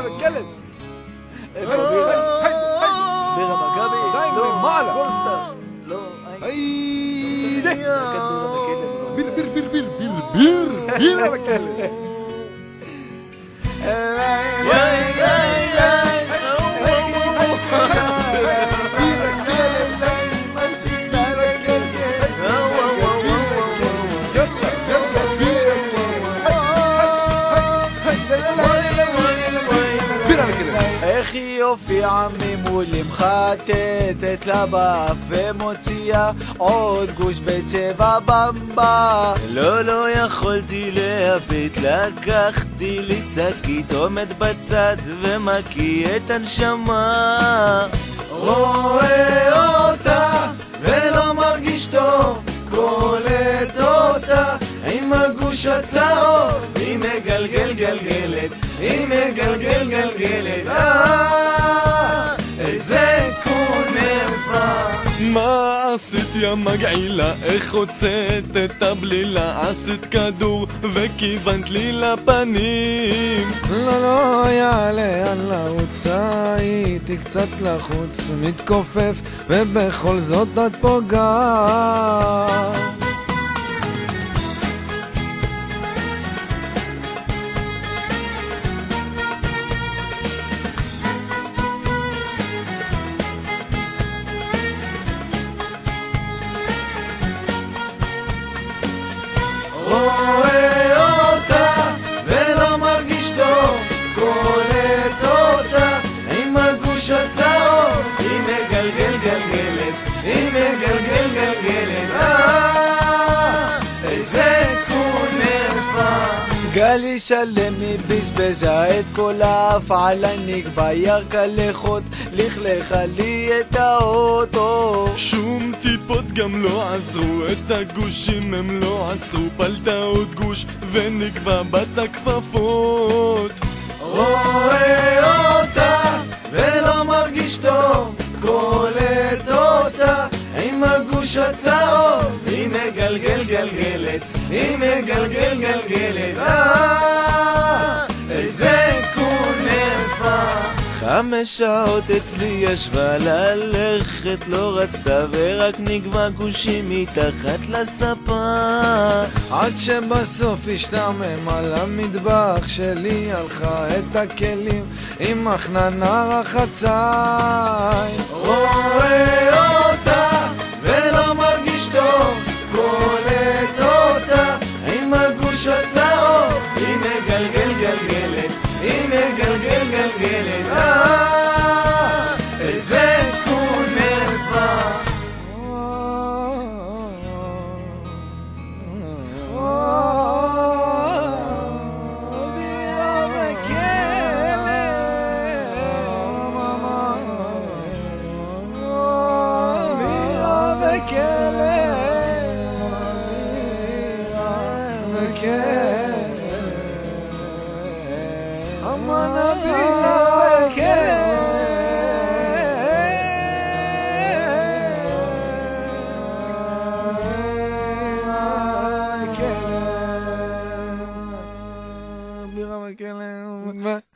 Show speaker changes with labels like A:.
A: בירה וכלב. בירה מכבי. די, למעלה. גולדסטאר. לא, היידה. בירה וכלב.
B: איך היא הופיעה ממולי מחטטת לה באף ומוציאה עוד גוש בצבע במבה. לא יכולתי להביט, לקחתי לי שקית, עומד בצד ומקיא את הנשמה. רואה אותה ולא מרגיש טוב, קולט אותה עם הגוש הצהוב, היא מגלגל גלגלת, היא מגלגל גלגלת. איזה כונפה.
C: מה עשית יא מגעילה, איך הוצאת את הבלילה, עשית כדור וכיוונת לי לפנים.
D: לא יעלה על ההוצאה, הייתי קצת לחוץ, מתכופף ובכל זאת את פוגעת.
B: רואה אותה ולא מרגיש טוב, קולט אותה עם הגוש הצהוב, היא מגלגל גלגלת, היא מגלגל גלגלת. איזה כונפה. גלי שלם מבזבזה את כל האף עלי, נקבע ירקה לחוט, לכלכה לי את האוטו.
C: שום טיפות גם לא עזרו, את הגושים הם לא עצרו, פלטה עוד גוש ונקבע בת הכפפות.
B: רואה אותה ולא מרגיש טוב, קולט אותה עם הגוש הצהוב, היא מגלגל גלגלת, היא מגלגל גלגלת. איזה כונפה. 5 שעות אצלי ישבה, ללכת לא רצתה, ורק נקבע גושים מתחת לספה,
D: עד שבסוף השתעמם על המטבח שלי, הלכה את הכלים עם מחננה רחצה.
B: רואה אותה ולא מרגיש טוב, קולט אותה עם הגוש הצהוב, היא מגלגל גלגלת, היא מגלגל גלגלת. איזה כונפה.
D: בירה וכלב, בירה וכלב, בירה וכלב, אמנה בירה וכלב. בירה וכלב.